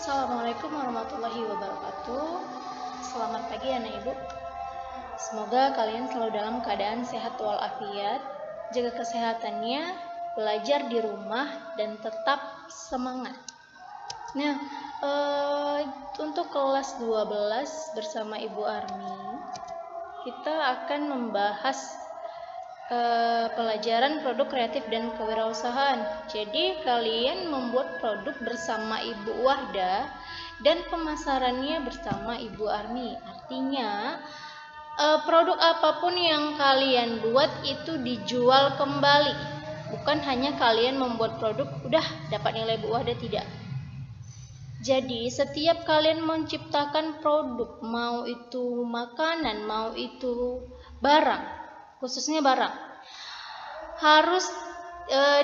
Assalamualaikum warahmatullahi wabarakatuh. Selamat pagi anak ibu. Semoga kalian selalu dalam keadaan sehat walafiat, jaga kesehatannya, belajar di rumah dan tetap semangat. Nah, untuk kelas 12 bersama Ibu Armi, kita akan membahas pelajaran produk kreatif dan kewirausahaan. Jadi kalian membuat produk bersama Ibu Wahda dan pemasarannya bersama Ibu Armi. Artinya produk apapun yang kalian buat itu dijual kembali. Bukan hanya kalian membuat produk udah dapat nilai Bu Wahda, tidak. Jadi setiap kalian menciptakan produk, mau itu makanan, mau itu barang, khususnya barang, harus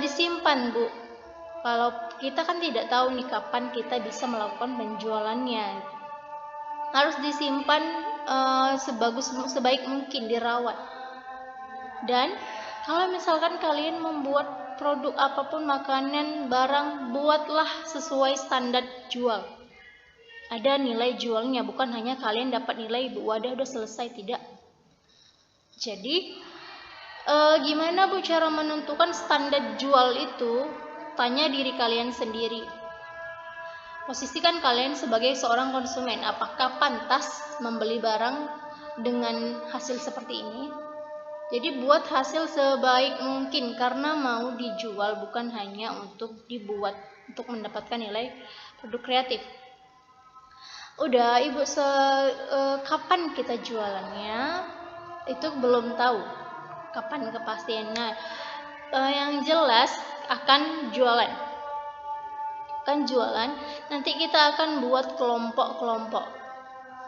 disimpan, Bu. Kalau kita kan tidak tahu nih kapan kita bisa melakukan penjualannya. Harus disimpan sebaik mungkin, dirawat. Dan kalau misalkan kalian membuat produk apapun, makanan, barang, buatlah sesuai standar jual. Ada nilai jualnya, bukan hanya kalian dapat nilai Bu Wahda udah selesai, tidak. Jadi gimana Bu cara menentukan standar jual itu? Tanya diri kalian sendiri. Posisikan kalian sebagai seorang konsumen, apakah pantas membeli barang dengan hasil seperti ini? Jadi buat hasil sebaik mungkin karena mau dijual, bukan hanya untuk dibuat untuk mendapatkan nilai produk kreatif. Udah Ibu, kapan kita jualannya itu belum tahu kapan kepastiannya. Yang jelas akan jualan. Nanti kita akan buat kelompok-kelompok.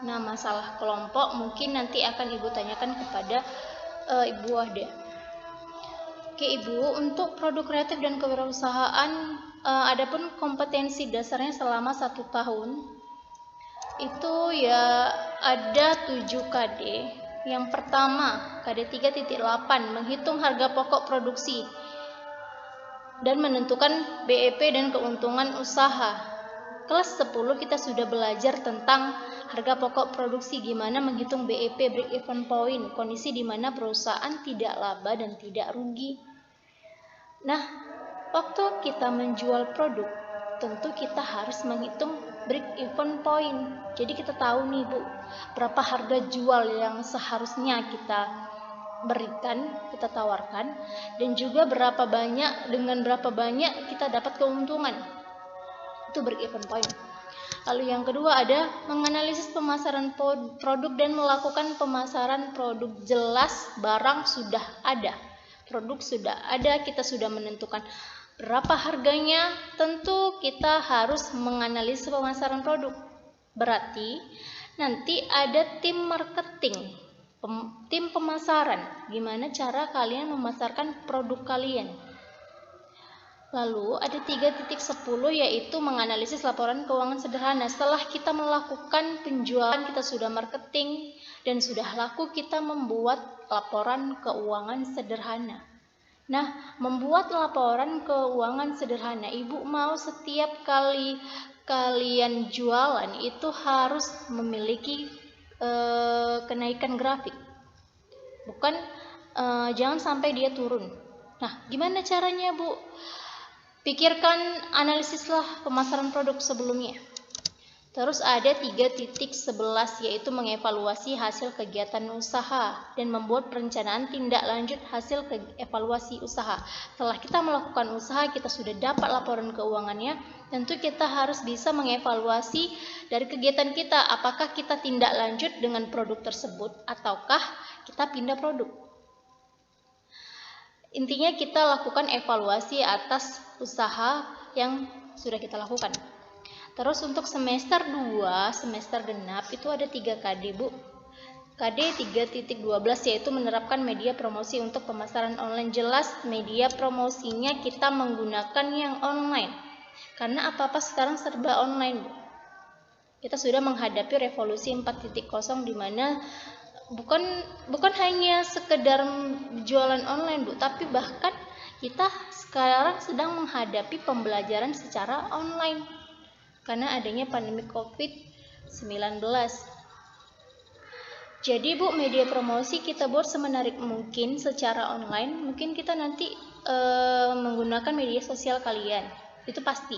Nah, masalah kelompok mungkin nanti akan Ibu tanyakan kepada Ibu Wahda. Oke Ibu, untuk produk kreatif dan kewirausahaan, adapun kompetensi dasarnya selama 1 tahun itu ya ada 7 KD. Yang pertama, KD 3.8, menghitung harga pokok produksi dan menentukan BEP dan keuntungan usaha. Kelas 10 kita sudah belajar tentang harga pokok produksi, gimana menghitung BEP, break even point, kondisi di mana perusahaan tidak laba dan tidak rugi. Nah, waktu kita menjual produk, tentu kita harus menghitung break even point. Jadi kita tahu nih Bu, berapa harga jual yang seharusnya kita berikan, kita tawarkan, dan juga dengan berapa banyak kita dapat keuntungan. Itu break even point. Lalu yang kedua ada menganalisis pemasaran produk dan melakukan pemasaran produk. Jelas barang sudah ada, produk sudah ada, kita sudah menentukan berapa harganya, tentu kita harus menganalisis pemasaran produk. Berarti nanti ada tim marketing, tim pemasaran, gimana cara kalian memasarkan produk kalian. Lalu ada 3.10 yaitu menganalisis laporan keuangan sederhana. Setelah kita melakukan penjualan, kita sudah marketing dan sudah laku, kita membuat laporan keuangan sederhana. Nah, membuat laporan keuangan sederhana, Ibu mau setiap kali kalian jualan itu harus memiliki kenaikan grafik. Bukan jangan sampai dia turun. Nah, gimana caranya Bu? Pikirkan, analisislah pemasaran produk sebelumnya. Terus ada 3.11 yaitu mengevaluasi hasil kegiatan usaha dan membuat perencanaan tindak lanjut hasil evaluasi usaha. Setelah kita melakukan usaha, kita sudah dapat laporan keuangannya, tentu kita harus bisa mengevaluasi dari kegiatan kita, apakah kita tindak lanjut dengan produk tersebut ataukah kita pindah produk. Intinya kita lakukan evaluasi atas usaha yang sudah kita lakukan. Terus untuk semester 2, semester genap itu ada 3 KD Bu. KD 3.12 yaitu menerapkan media promosi untuk pemasaran online. Jelas media promosinya kita menggunakan yang online. Karena apa-apa sekarang serba online Bu. Kita sudah menghadapi revolusi 4.0 di mana bukan hanya sekedar jualan online Bu, tapi bahkan kita sekarang sedang menghadapi pembelajaran secara online. karena adanya pandemi COVID-19. Jadi Bu, media promosi kita buat semenarik mungkin secara online. Mungkin kita nanti menggunakan media sosial kalian, itu pasti.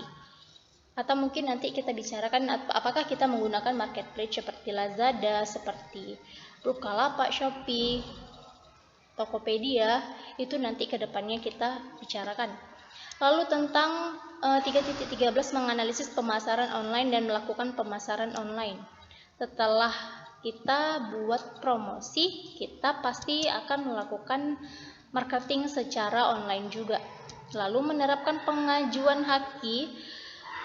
Atau mungkin nanti kita bicarakan apakah kita menggunakan marketplace seperti Lazada, seperti Bukalapak, Shopee, Tokopedia, itu nanti ke depannya kita bicarakan. Lalu tentang 3.13 menganalisis pemasaran online dan melakukan pemasaran online. Setelah kita buat promosi, kita pasti akan melakukan marketing secara online juga. Lalu menerapkan pengajuan haki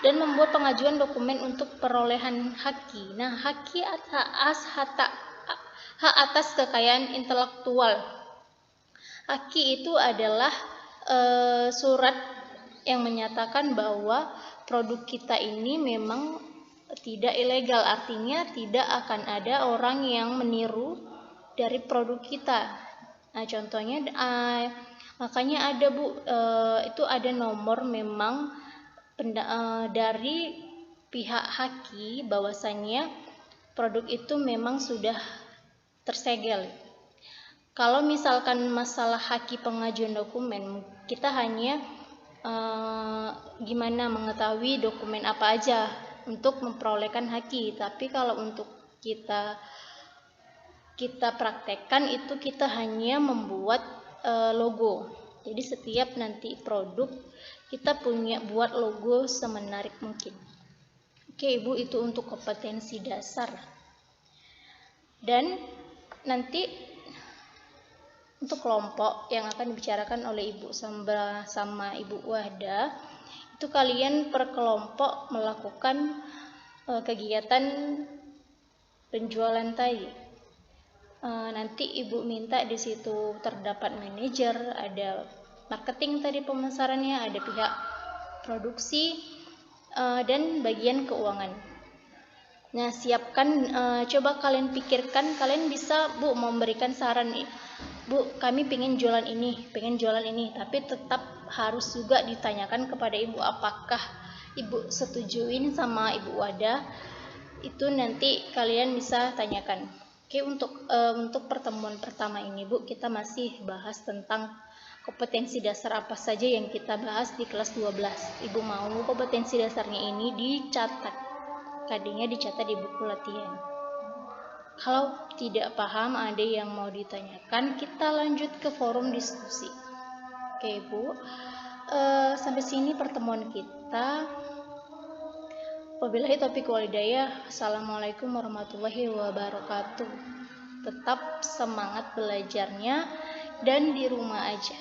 dan membuat pengajuan dokumen untuk perolehan haki. Nah, haki hak atas kekayaan intelektual. Haki itu adalah surat yang menyatakan bahwa produk kita ini memang tidak ilegal, artinya tidak akan ada orang yang meniru dari produk kita. Nah, contohnya makanya ada Bu, itu ada nomor memang dari pihak haki bahwasannya produk itu memang sudah tersegel. Kalau misalkan masalah haki pengajuan dokumen, kita hanya gimana mengetahui dokumen apa aja untuk memperolehkan haki. Tapi kalau untuk kita praktekkan itu kita hanya membuat logo. Jadi setiap nanti produk kita buat logo semenarik mungkin. Oke Ibu, itu untuk kompetensi dasar. Dan nanti untuk kelompok yang akan dibicarakan oleh Ibu sama Ibu Wahda, itu kalian per kelompok melakukan kegiatan penjualan tadi. Nanti Ibu minta di situ terdapat manajer, ada marketing tadi pemasarannya, ada pihak produksi, dan bagian keuangan. Nah, siapkan, coba kalian pikirkan, kalian bisa Bu memberikan saran nih, Bu, kami pengen jualan ini, tapi tetap harus juga ditanyakan kepada Ibu apakah Ibu setujuin sama Ibu Wada. Itu nanti kalian bisa tanyakan. Oke, untuk pertemuan pertama ini Bu, kita masih bahas tentang kompetensi dasar apa saja yang kita bahas di kelas 12. Ibu mau kompetensi dasarnya ini dicatat, tadinya dicatat di buku latihan. Kalau tidak paham, ada yang mau ditanyakan, kita lanjut ke forum diskusi. Oke Bu, sampai sini pertemuan kita. Wabillahi taufiq wal hidayah. Assalamualaikum warahmatullahi wabarakatuh. Tetap semangat belajarnya dan di rumah aja.